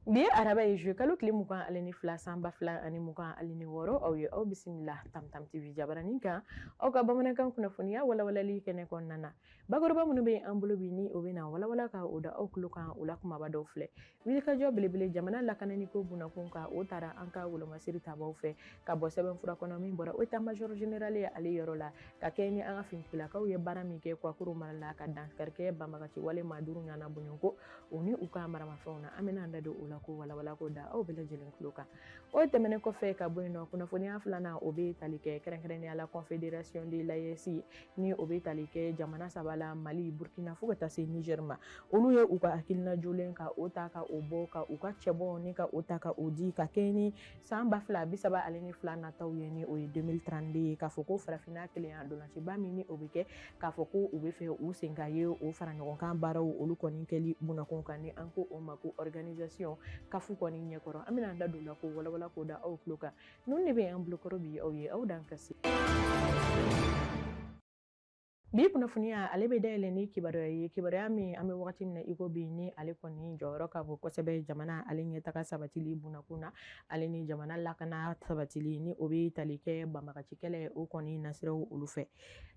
Bi araba ye joué kalo tile mugan ale ni fila sanba fila ani mugan ale ni wɔɔrɔ aw ye aw bisimila Tamtam TV jabaranin kan aw ka bamanankan kunnafoniya walawalali kɛnɛ kɔnɔna na bakɔrɔba minnu bɛ an bolo bi ni o bɛna walawala ka o da aw tulo kan o la kumaba dɔw filɛ wilikajɔ belebele jamana lakanani ko bunakun kan o taara an ka wolomasiri tabaw fɛ ka bɔ sɛbɛnfura kɔnɔ min bɔra état-major général ye ale yɔrɔ la ka kɛ ni an ka fintilakaw ye baara min kɛ Kwakuru mara la ka dankarikɛ banbagaci wale maa duuru ɲana bonyoko o ni u ka maramafɛnw na an bɛna an da don o la ko walawala ko da aw bɛɛ lajɛlen tulo kan o tɛmɛnen kɔfɛ ka bɔ yen nɔ kunnafoniya filanan o bɛ tali kɛ kɛrɛnkɛrɛnnenya la confédération de l'AES ni o bɛ tali kɛ jamana saba la Mali Burkina fo ka taa se Niger ma olu ye u ka hakilina jolen ka o ta ka o bɔ ka u ka cɛbɔ ni ka o ta ka o di ka kɛ ni san 2032 nataw ye ni o ye 2032 ye k'a fɔ ko farafinna kelenya dolanciba min ni o bɛ kɛ k'a fɔ ko u bɛ fɛ u sen ka ye o fara ɲɔgɔnkan baaraw olu kɔni kɛli bunakun kan ni an ko o ma ko organisation kafu kɔni ɲɛkɔrɔ an bɛna an da don la ko walawala ko da aw tulo kan ninnu de bɛ an bulokɔrɔ bi aw ye aw dan kasi bi kunnafoniya ale bɛ dayɛlɛ ni kibaruya ye kibaruya min an bɛ wagati min na iko bi ni ale kɔni jɔyɔrɔ ka bon kosɛbɛ jamana ale ɲɛtaga sabatili bunakun na ale ni jamana lakana sabatili ni o bɛ tali kɛ banbagacikɛlɛ o kɔni nasiraw olu fɛ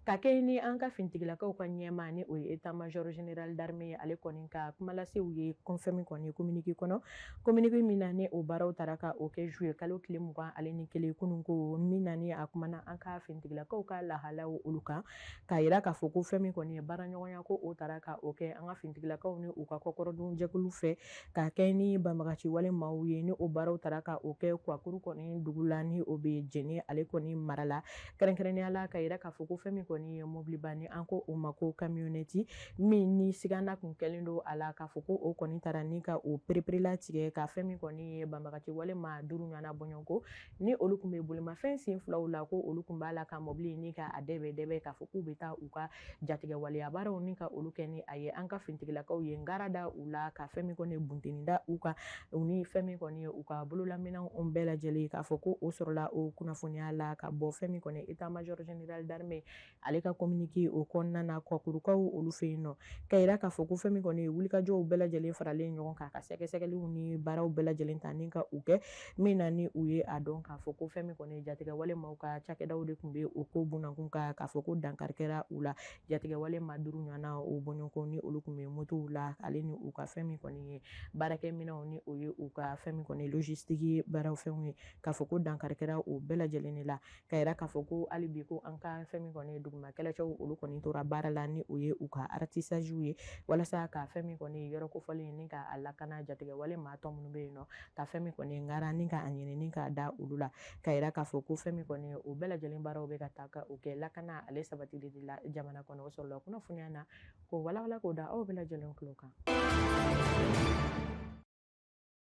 ka kɛ ni an ka fintigilakaw ka ɲɛma ni o ye état-major général d'armée ale kɔni ka kumalasew ye confirme kɔni communiqué kɔnɔ communiqué min na ni o baaraw taara ka o kɛ juillet kalo tile 20 ale ni kelen kunun ko min na ni a kumana an ka fintigilakaw ka lahalaw olu kan ka yira k'a fɔ ko fɛn min kɔni ye baaraɲɔgɔnya ko o taara ka o kɛ an ka fintigilakaw ni u ka kɔkɔrɔdon jɛkulu fɛ ka kɛ ni banbagaci wale maaw ye ni o baaraw taara ka o kɛ Kwakuru kɔni dugu la ni o bɛ jɛni ale kɔni mara la kɛrɛnkɛrɛnnenya la ka yira k'a fɔ ko fɛn min kɔni ye mobiliba ni an ko o ma ko camionnette min ni sigana kun kɛlen don a la k'a fɔ ko o kɔni taara ni ka o pereperela tigɛ ka fɛn min kɔni ye banbagaci wale maa duuru ɲɔgɔnna bɔɲɔgɔnko ni olu kun bɛ bolimafɛn sen filaw la ko olu kun b'a la ka mobili ni ka a dɛbɛ k'a fɔ k'u bɛ taa u ka jatigɛ waleya baaraw ni ka olu kɛ ni a ye an ka fintigilakaw ye ngara da u la ka fɛn min kɔni bunteni da u kan u ni fɛn min kɔni ye u ka bololaminɛw bɛɛ lajɛlen k'a fɔ ko o sɔrɔla o kunnafoniya la ka bɔ fɛn min kɔni état-major général d'armée ale ka communiqué o kɔnɔna na Kwakurukaw olu fɛ yen nɔ ka yira k'a fɔ ko fɛn min kɔni ye wulikajɔw bɛɛ lajɛlen faralen ɲɔgɔn kan ka sɛgɛsɛgɛliw ni baaraw bɛɛ lajɛlen ta ni ka u kɛ min na ni u ye a dɔn k'a fɔ ko fɛn min kɔni jatigɛ wale maaw ka cakɛdaw de tun bɛ o ko bunakun kan k'a fɔ ko dankari kɛra u la jatigɛ wale maa duuru ɲɔgɔnna o bɔɲɔgɔnko ni olu tun bɛ motow la ale ni u ka fɛn min kɔni ye baarakɛminɛw ni o ye u ka fɛn min kɔni logistique baaraw fɛnw ye k'a fɔ ko dankari kɛra o bɛɛ lajɛlen de la ka yira k'a fɔ ko hali bi ko an ka fɛn min kɔni ye duguma kɛlɛcɛw olu kɔni tora baara la ni o ye u ka artissage ye walasa ka fɛn min kɔni yɔrɔ kofɔlen ni ka a lakana jatigɛ wale maa tɔ minnu bɛ yen nɔ ka fɛn min kɔni ngara ni ka a ɲini ni ka da olu la ka yira k'a fɔ ko fɛn min kɔni o bɛɛ lajɛlen baaraw bɛ ka taa ka o kɛ lakana ale sabatili de la jamana kɔnɔ o sɔrɔla kunnafoniya na ko walawala k'o da aw bɛɛ lajɛlen tulo kan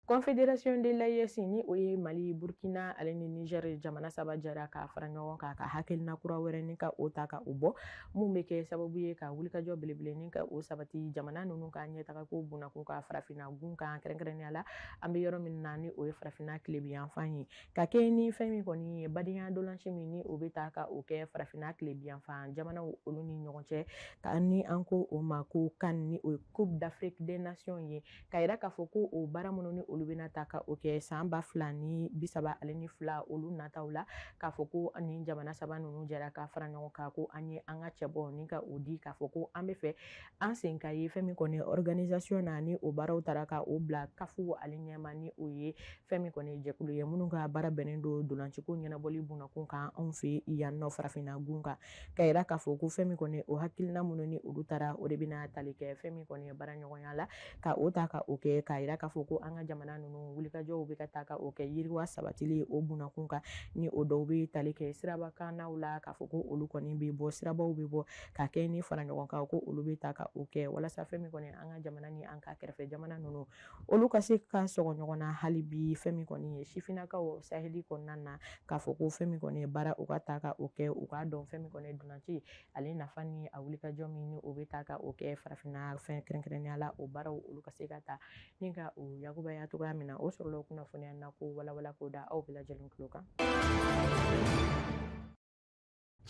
confédération de l'AES ni o ye Mali Burkina ale ni Niger jamana saba jɛra ka fara ɲɔgɔn kan ka hakilina kura wɛrɛ ni ka o ta ka o bɔ mun bɛ kɛ sababu ye ka wulikajɔ belebele ni ka o sabati jamana ninnu ka ɲɛtaga ko bunakun ka farafinna gun kan kɛrɛnkɛrɛnnenya la an bɛ yɔrɔ min na ni o ye farafinna tilebiyanfan ye ka kɛ ni fɛn min kɔni ye badenya dolanci min ni o bɛ ta ka o kɛ farafinna tilebiyanfan jamanaw olu ni ɲɔgɔn cɛ ka ni an ko o ma ko CAN ni o ye Coupe d'Afrique des Nations ye ka yira k'a fɔ ko o baara minnu ni olu bɛna ta ka o kɛ san 2032 olu nataw la k'a fɔ ko ni jamana saba ninnu jɛra ka fara ɲɔgɔn kan ko an ye an ka cɛbɔ ni ka o di k'a fɔ ko an bɛ fɛ an sen ka ye fɛn min kɔni organisation na ni o baaraw taara ka o bila kafu ale ɲɛma ni o ye fɛn min kɔni jɛkulu ye minnu ka baara bɛnnen don dolanciko ɲɛnabɔli bunakun kan anw fɛ yan nɔ farafinna gun kan ka yira k'a fɔ ko fɛn min kɔni o hakilina minnu ni olu taara o de bɛna tali kɛ fɛn min kɔni ye baara ɲɔgɔnya la ka o ta ka o kɛ ka yira k'a fɔ ko an ka jamana ninnu wulikajɔw bɛ ka taa ka o kɛ yiriwa sabatili o bunakun kan ni o dɔw bɛ tali kɛ sirabakannaw la k'a fɔ ko olu kɔni bɛ bɔ sirabaw bɛ bɔ ka kɛ ni fara ɲɔgɔn kan ko olu bɛ ta ka o kɛ walasa fɛn min kɔni an ka jamana ni an ka kɛrɛfɛ jamana ninnu olu ka se ka sɔgɔ ɲɔgɔn na hali bi fɛn min kɔni ye sifinnakaw saheli kɔnɔna na k'a fɔ ko fɛn min kɔni ye baara u ka ta ka o kɛ u k'a dɔn fɛn min kɔni ye dunanci ale nafa ni a wulikajɔ min ni o bɛ ta ka o kɛ farafinna fɛn kɛrɛnkɛrɛnnenya la o baaraw olu ka se ka ta ni ka o yakubaya cogoya min na o sɔrɔla kunnafoniya na ko walawala k'o da aw bɛɛ lajɛlen tulo kan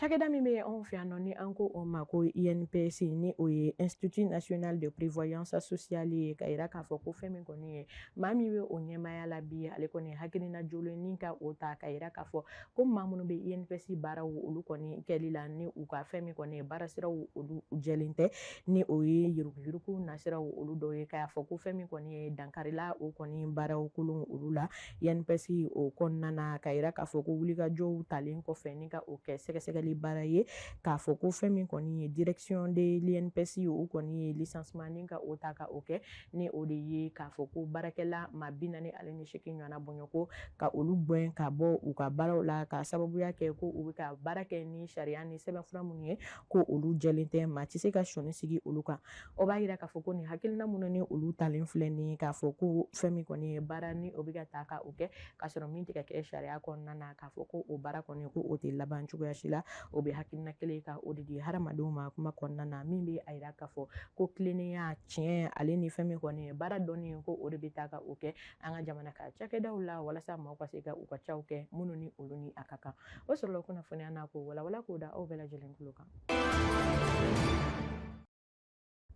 cakɛda min bɛ anw fɛ yan nɔ ni an ko o ma ko INPS ni o ye Institut National de Prévoyance Sociale ye ka yira k'a fɔ ko fɛn min kɔni ye maa min bɛ o ɲɛmaya la bi ale kɔni hakilina jolen ni ka o ta ka yira k'a fɔ ko maa minnu bɛ INPS baaraw olu kɔni kɛli la ni u ka fɛn min kɔni ye baara siraw olu jɛlen tɛ ni o ye yuruguyurugu nasiraw olu dɔw ye k'a fɔ ko fɛn min kɔni ye dankarila o kɔni baaraw kolon olu la INPS o kɔnɔna na ka yira k'a fɔ ko wulikajɔw talen kɔfɛ ni ka o kɛ sɛgɛsɛgɛli baara ye k'a fɔ ko fɛn min kɔni ye direction de l'INPS o kɔni ye licenciement ni ka o ta ka o kɛ ni o de ye k'a fɔ ko baarakɛla maa 48 ɲɔgɔnna bɔɲɔn ko ka olu bɔn ka bɔ u ka baaraw la ka sababuya kɛ ko u bɛ ka baara kɛ ni sariya ni sɛbɛnfura minnu ye ko olu jɛlen tɛ maa tɛ se ka sɔni sigi olu kan o b'a yira k'a fɔ ko nin hakilina minnu ni olu talen filɛ ni k'a fɔ ko fɛn min kɔni ye baara ni o bɛ ka ta ka o kɛ k'a sɔrɔ min tɛ ka kɛ sariya kɔnɔna na k'a fɔ ko o baara kɔni ko o tɛ laban cogoya si la o bɛ hakilina kelen ka o de di hadamadenw ma kuma kɔnɔna na min bɛ a yira k'a fɔ ko tilennenya tiɲɛ ale ni fɛn min kɔni ye baara dɔnni ko o de bɛ ta ka o kɛ an ka jamana ka cakɛdaw la walasa maaw ka se ka u ka caw kɛ minnu ni olu ni a ka kan o sɔrɔla kunnafoniya n'a ko walawala k'o da aw bɛɛ lajɛlen tulo kan.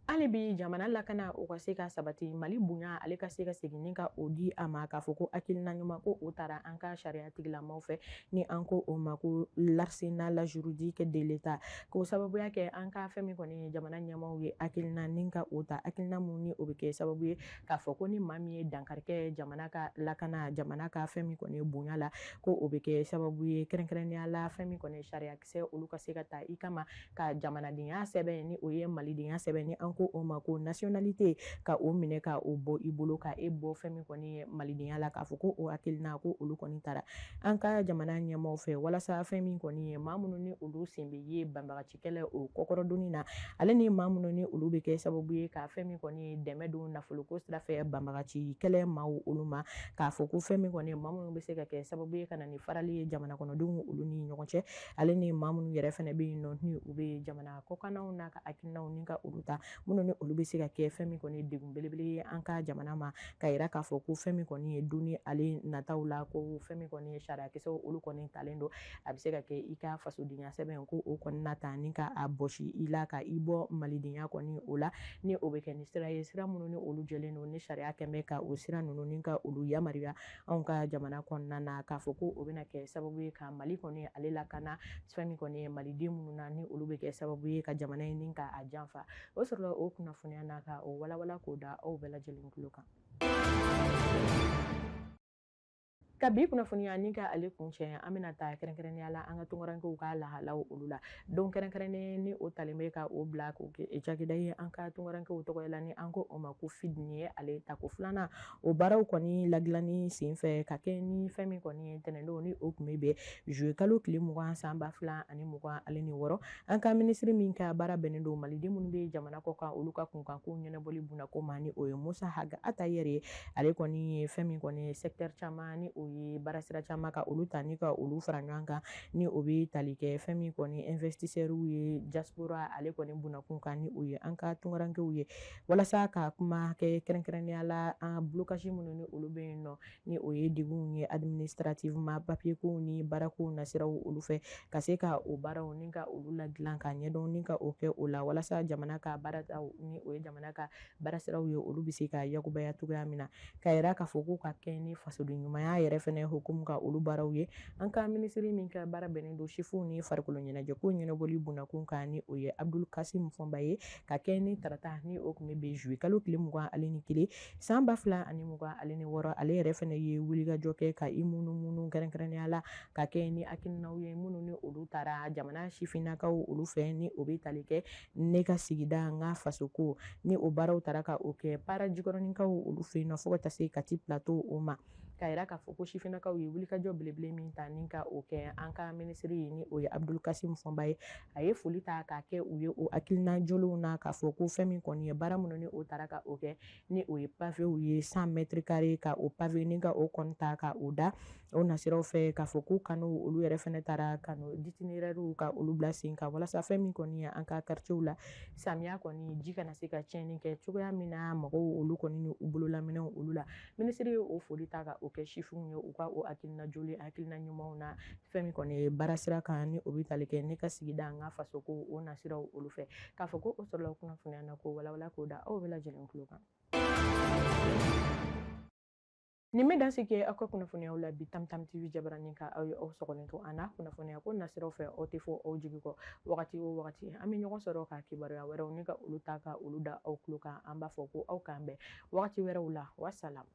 hali bi jamana lakana o ka se ka sabati Mali bonya ale ka se ka segin ni ka o di a ma k'a fɔ ko hakilina ɲuman ko o taara an ka sariya tigilamaw fɛ ni an ko o ma ko l'arsenal juridique de l'État k'o sababuya kɛ an ka fɛn min kɔni ye jamana ɲɛmaaw ye hakilina ni ka o ta hakilina mun ni o bɛ kɛ sababu ye k'a fɔ ko ni maa min ye dankarikɛ jamana ka lakana jamana ka fɛn min kɔni ye bonya la ko o bɛ kɛ sababu ye kɛrɛnkɛrɛnnenya la fɛn min kɔni ye sariyakisɛ olu ka se ka ta i kama ka jamanadenya sɛbɛn ni o ye malidenya sɛbɛn ni an ko o ma ko nationalité ka o minɛ ka o bɔ i bolo ka e bɔ fɛn min kɔni ye malidenya la k'a fɔ ko o hakilina ko olu kɔni taara an ka jamana ɲɛmaaw fɛ walasa fɛn min kɔni ye maa minnu ni olu sen bɛ ye banbagacikɛla o kɔkɔrɔdonni na ale ni maa minnu ni olu bɛ kɛ sababu ye ka fɛn min kɔni ye dɛmɛ don nafoloko sira fɛ banbagacikɛla maaw olu ma k'a fɔ ko fɛn min kɔni ye maa minnu bɛ se ka kɛ sababu ye ka na ni farali ye jamana kɔnɔdenw olu ni ɲɔgɔn cɛ ale ni maa minnu yɛrɛ fɛnɛ bɛ yen nɔ ni u bɛ jamana kɔkannaw n'a ka hakilinaw ni ka olu ta minnu ni olu bɛ se ka kɛ fɛn min kɔni ye degun belebele ye an ka jamana ma ka yira k'a fɔ ko fɛn min kɔni ye duni ale nataw la ko fɛn min kɔni ye sariyakisɛw olu kɔni talen don a bɛ se ka kɛ i ka fasodenya sɛbɛn ko o kɔni nata ni ka a bɔsi i la ka i bɔ malidenya kɔni o la ni o bɛ kɛ ni sira ye sira minnu ni olu jɛlen don ni sariya kɛmɛ ka o sira ninnu ni ka olu yamaruya anw ka jamana kɔnɔna na k'a fɔ ko o bɛna kɛ sababu ye ka Mali kɔni ale lakana fɛn min kɔni ye maliden minnu na ni olu bɛ kɛ sababu ye ka jamana in ni ka a janfa o sɔrɔla o kunnafoniya n'a ka o walawala k'o da aw bɛɛ lajɛlen tulo kan. ka bi kunnafoniya ni ka ale kuncɛ an bɛna taa kɛrɛnkɛrɛnnenya la an ka tunkarankew ka lahalaw olu la don kɛrɛnkɛrɛnnen ni o talen bɛ ka o bila k'o kɛ cakɛda ye an ka tunkarankew tɔgɔ la ni an ko o ma ko FID ni ye ale tako filanan o baaraw kɔni ladilanni sen fɛ ka kɛ ni fɛn min kɔni ye tɛnɛndon ni o tun bɛ bɛn juwe kalo tile 20 san 2026 an ka minisiri min ka baara bɛnnen don maliden minnu bɛ jamana kɔ kan olu ka kunkanko ɲɛnabɔli bunako ma ni o ye Musa Haga Atayɛri ye ale kɔni ye fɛn min kɔni ye secteur caman ni o ye baara sira caman ka olu ta ni ka olu fara ɲɔgɔn kan ni o bɛ tali kɛ fɛn min kɔni investisseurs ye diaspora ale kɔni bunakun kan ni o ye an ka tunkarankew ye walasa ka kuma kɛ kɛrɛnkɛrɛnnenya la an blocage minnu ni olu bɛ yen nɔ ni o ye degun ye administrativement papier kow ni baarakow nasiraw olu fɛ ka se ka o baaraw ni ka olu ladilan ka ɲɛdɔn ni ka o kɛ o la walasa jamana ka baarataw ni o ye jamana ka baara siraw ye olu bɛ se ka yakubaya cogoya min na ka yira k'a fɔ ko ka kɛ ni fasoden ɲumanya yɛrɛ fɛnɛ hukumu ka olu baaraw ye an ka minisiri min ka baara bɛnnen don sifuw ni farikolo ɲɛnajɛ ko ɲɛnabɔli bunakun kan ni o ye Abdul Kasim Fɔnba ye ka kɛ ni tarata ni o tun bɛ bɛn juwe kalo tile 21 san 2026 ale yɛrɛ fɛnɛ ye wulikajɔ kɛ ka i munumunu kɛrɛnkɛrɛnnenya la ka kɛ ni hakilinaw ye minnu ni olu taara jamana sifinnakaw olu fɛ ni o bɛ tali kɛ ne ka sigida n ka fasoko ni o baaraw taara ka o kɛ para jikɔrɔninkaw olu fɛ yen nɔ fo ka taa se Kati plateau o ma ka yira k'a fɔ ko sifinnakaw ye wulikajɔ belebele min ta ni ka o kɛ an ka minisiri ye ni o ye Abdul Kasim Fɔnba ye a ye foli ta k'a kɛ u ye o hakilina jolenw na k'a fɔ ko fɛn min kɔni ye baara minnu ni o taara ka o kɛ ni o ye pavew ye 100 mètres carrés ka o pave ni ka o kɔni ta ka o da o nasiraw fɛ k'a fɔ k'u kanu olu yɛrɛ fɛnɛ taara kanu itinéraire ka olu bila sen kan walasa fɛn min kɔni ye an ka quartier la samiya kɔni ji kana se ka tiɲɛni kɛ cogoya min na mɔgɔw olu kɔni ni u bololaminɛw olu la minisiri ye o foli ta ka o kɛ sifinw ye u ka o hakilina joli hakilina ɲumanw na fɛn min kɔni ye baara sira kan ni o bɛ tali kɛ ne ka sigida an ka faso ko o nasiraw olu fɛ k'a fɔ ko o sɔrɔla kunnafoniya na ko walawala k'o da aw bɛɛ lajɛlen tulo kan nin bɛ dan sigi aw ka kunnafoniyaw la bi Tamtam TV jabaranin ka aw ye aw sɔgɔlen to an na kunnafoniya ko nasiraw fɛ aw tɛ fɔ aw jigi kɔ wagati o wagati an bɛ ɲɔgɔn sɔrɔ ka kibaruya wɛrɛw ni ka olu ta ka olu da aw tulo kan an b'a fɔ ko aw k'an bɛn wagati wɛrɛw la wasalam